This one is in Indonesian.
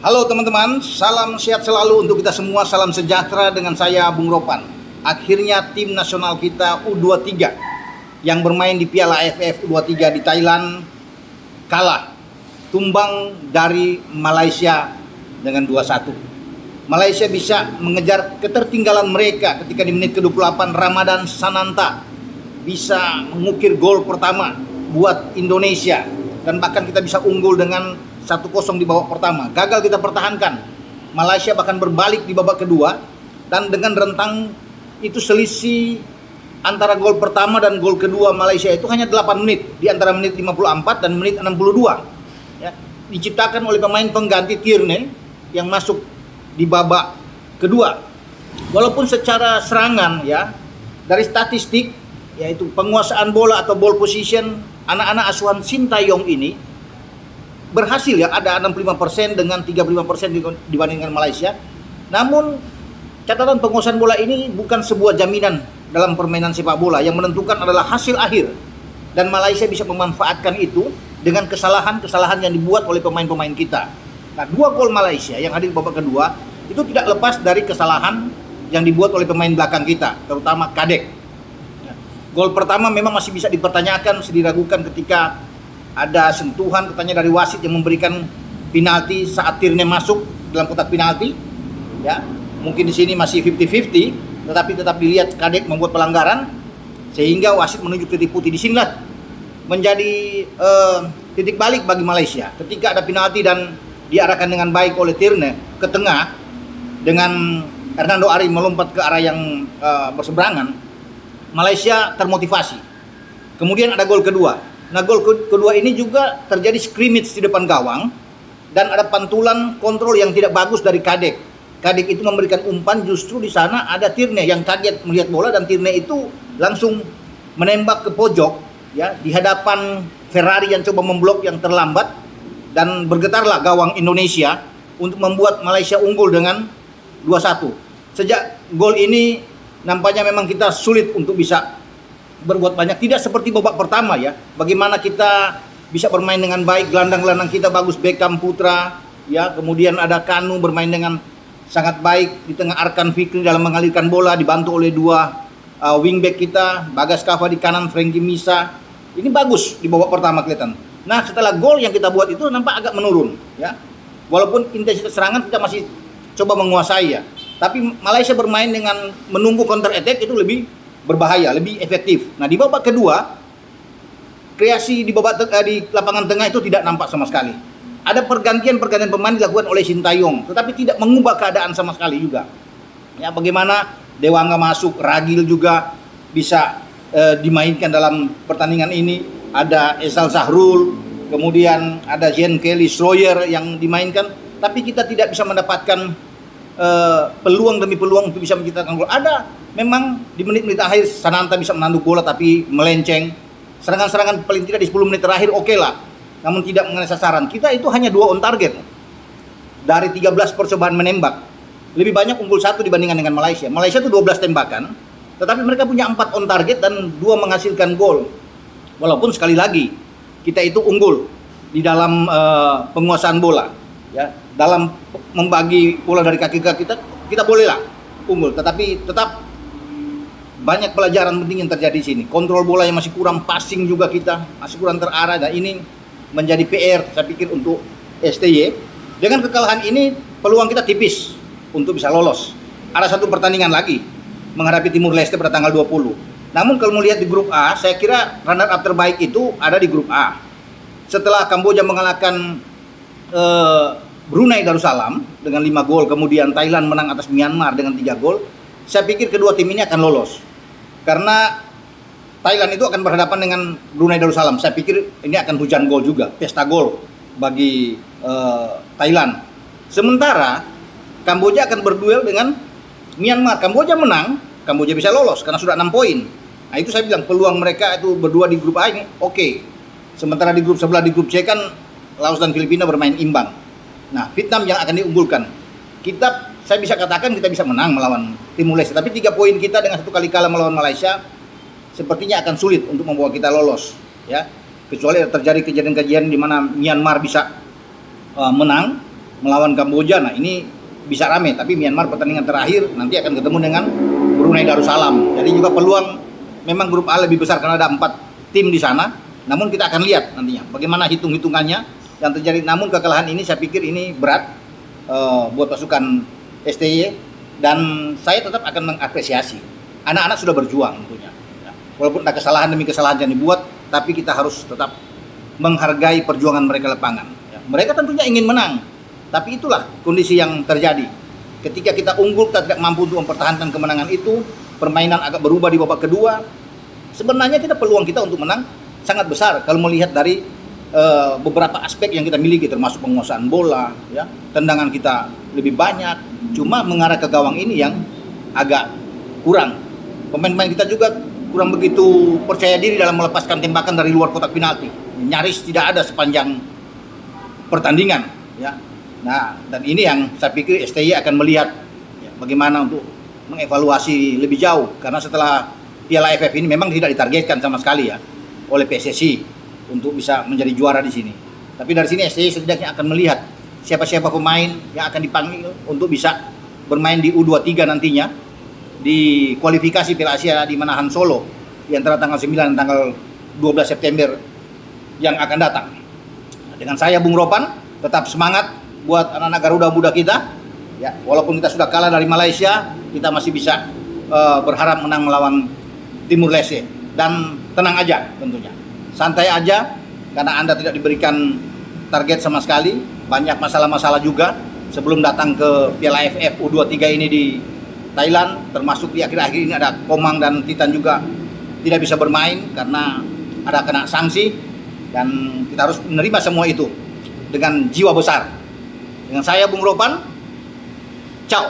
Halo teman-teman, salam sehat selalu untuk kita semua, salam sejahtera dengan saya Bung Ropan. Akhirnya tim nasional kita U23 yang bermain di Piala AFF U23 di Thailand kalah, tumbang dari Malaysia dengan 2-1. Malaysia bisa mengejar ketertinggalan mereka ketika di menit ke-28 Ramadan Sananta bisa mengukir gol pertama buat Indonesia, dan bahkan kita bisa unggul dengan 1-0 di babak pertama. Gagal kita pertahankan. Malaysia bahkan berbalik di babak kedua, dan dengan rentang itu selisih antara gol pertama dan gol kedua Malaysia itu hanya 8 menit, di antara menit 54 dan menit 62. Ya, diciptakan oleh pemain pengganti Tierney yang masuk di babak kedua. Walaupun secara serangan ya, dari statistik yaitu penguasaan bola atau ball position, anak-anak asuhan Sintayong ini berhasil ya, ada 65% dengan 35% dibandingkan Malaysia. Namun catatan penguasaan bola ini bukan sebuah jaminan dalam permainan sepak bola. Yang menentukan adalah hasil akhir, dan Malaysia bisa memanfaatkan itu dengan kesalahan-kesalahan yang dibuat oleh pemain-pemain kita. Nah, 2 gol Malaysia yang hadir di babak kedua itu tidak lepas dari kesalahan yang dibuat oleh pemain belakang kita, terutama Kadek. Gol pertama memang masih bisa dipertanyakan, masih diragukan ketika ada sentuhan katanya dari wasit yang memberikan penalti saat Tierney masuk dalam kotak penalti. Ya, mungkin di sini masih 50-50, tetapi tetap dilihat Kadek membuat pelanggaran sehingga wasit menunjuk titik putih. Disinilah menjadi titik balik bagi Malaysia. Ketika ada penalti dan diarahkan dengan baik oleh Tierney ke tengah dengan Hernando Ari melompat ke arah yang berseberangan, Malaysia termotivasi. Kemudian ada gol kedua. Nah, gol kedua ini juga terjadi scrimmage di depan gawang, dan ada pantulan kontrol yang tidak bagus dari Kadek. Kadek itu memberikan umpan, justru di sana ada Tierney yang kaget melihat bola, dan Tierney itu langsung menembak ke pojok ya, di hadapan Ferrari yang coba memblok yang terlambat, dan bergetarlah gawang Indonesia untuk membuat Malaysia unggul dengan 2-1. Sejak gol ini nampaknya memang kita sulit untuk bisa berbuat banyak, tidak seperti babak pertama ya. Bagaimana kita bisa bermain dengan baik, gelandang-gelandang kita bagus, Beckham Putra ya, kemudian ada Kanu bermain dengan sangat baik di tengah, Arkan Fikri dalam mengalirkan bola dibantu oleh 2 wingback kita, Bagas Kava di kanan, Frankie Misa. Ini bagus di babak pertama kelihatan. Nah, setelah gol yang kita buat itu nampak agak menurun ya. Walaupun intensitas serangan kita masih coba menguasai ya, tapi Malaysia bermain dengan menunggu counter attack itu lebih berbahaya, lebih efektif. Nah, di babak kedua kreasi di lapangan tengah itu tidak nampak sama sekali. Ada pergantian pemain dilakukan oleh Sintayong, tetapi tidak mengubah keadaan sama sekali juga. Ya, bagaimana Dewangga masuk, Ragil juga bisa dimainkan dalam pertandingan ini. Ada Esal Zahrul, kemudian ada Jean Kelly Schroyer yang dimainkan, tapi kita tidak bisa mendapatkan peluang demi peluang untuk bisa menciptakan gol. Ada memang di menit-menit akhir Sananta bisa menanduk bola tapi melenceng. Serangan-serangan paling tidak di 10 menit terakhir oke lah, namun tidak mengenai sasaran. Kita itu hanya 2 on target dari 13 percobaan menembak. Lebih banyak unggul 1 dibandingkan dengan Malaysia. Malaysia itu 12 tembakan, tetapi mereka punya 4 on target dan 2 menghasilkan gol. Walaupun sekali lagi kita itu unggul di dalam penguasaan bola ya, dalam membagi bola dari kaki ke kita bolehlah unggul, tetapi tetap banyak pelajaran penting yang terjadi di sini. Kontrol bola yang masih kurang, passing juga kita masih kurang terarah, dan ini menjadi PR saya pikir untuk STY. Dengan kekalahan ini peluang kita tipis untuk bisa lolos. Ada 1 pertandingan lagi menghadapi Timur Leste pada tanggal 20. Namun kalau melihat di grup A, saya kira runner up terbaik itu ada di grup A. Setelah Kamboja mengalahkan Brunei Darussalam dengan 5 gol, kemudian Thailand menang atas Myanmar dengan 3 gol, saya pikir kedua tim ini akan lolos. Karena Thailand itu akan berhadapan dengan Brunei Darussalam. Saya pikir ini akan hujan gol juga, pesta gol bagi Thailand. Sementara Kamboja akan berduel dengan Myanmar. Kamboja menang, Kamboja bisa lolos karena sudah 6 poin. Nah, itu saya bilang peluang mereka itu berdua di grup A ini oke. Sementara di grup sebelah, di grup C kan Laos dan Filipina bermain imbang. Nah, Vietnam yang akan diunggulkan. Saya bisa katakan kita bisa menang melawan Timur Leste, tapi 3 poin kita dengan 1 kali kalah melawan Malaysia sepertinya akan sulit untuk membawa kita lolos ya. Kecuali terjadi kejadian-kejadian di mana Myanmar bisa menang melawan Kamboja. Nah ini bisa rame, tapi Myanmar pertandingan terakhir nanti akan ketemu dengan Brunei Darussalam. Jadi juga peluang memang grup A lebih besar karena ada 4 tim di sana. Namun kita akan lihat nantinya bagaimana hitung-hitungannya yang terjadi. Namun kekalahan ini saya pikir ini berat buat pasukan STY, dan saya tetap akan mengapresiasi. Anak-anak sudah berjuang tentunya. Ya. Walaupun ada kesalahan demi kesalahan yang dibuat, tapi kita harus tetap menghargai perjuangan mereka lapangan. Ya. Mereka tentunya ingin menang, tapi itulah kondisi yang terjadi. Ketika kita unggul, kita tidak mampu untuk mempertahankan kemenangan itu, permainan agak berubah di babak kedua. Sebenarnya peluang kita untuk menang sangat besar kalau melihat dari beberapa aspek yang kita miliki, termasuk penguasaan bola, ya, tendangan kita lebih banyak. Cuma mengarah ke gawang ini yang agak kurang. Pemain-pemain kita juga kurang begitu percaya diri dalam melepaskan tembakan dari luar kotak penalti. Nyaris tidak ada sepanjang pertandingan, ya. Nah, dan ini yang saya pikir STY akan melihat ya, bagaimana untuk mengevaluasi lebih jauh, karena setelah Piala AFF ini memang tidak ditargetkan sama sekali ya oleh PSSI untuk bisa menjadi juara di sini. Tapi dari sini STY setidaknya akan melihat siapa-siapa pemain yang akan dipanggil untuk bisa bermain di U23 nantinya di kualifikasi Piala Asia di Manahan Solo di antara tanggal 9 dan tanggal 12 September yang akan datang. Dengan saya Bung Ropan, tetap semangat buat anak-anak Garuda muda kita. Ya, walaupun kita sudah kalah dari Malaysia, kita masih bisa berharap menang melawan Timur Leste. Dan tenang aja tentunya. Santai aja, karena Anda tidak diberikan target sama sekali. Banyak masalah-masalah juga sebelum datang ke Piala AFF U23 ini di Thailand. Termasuk di akhir-akhir ini ada Komang dan Titan juga tidak bisa bermain karena ada kena sanksi. Dan kita harus menerima semua itu dengan jiwa besar. Dengan saya Bung Ropan, ciao.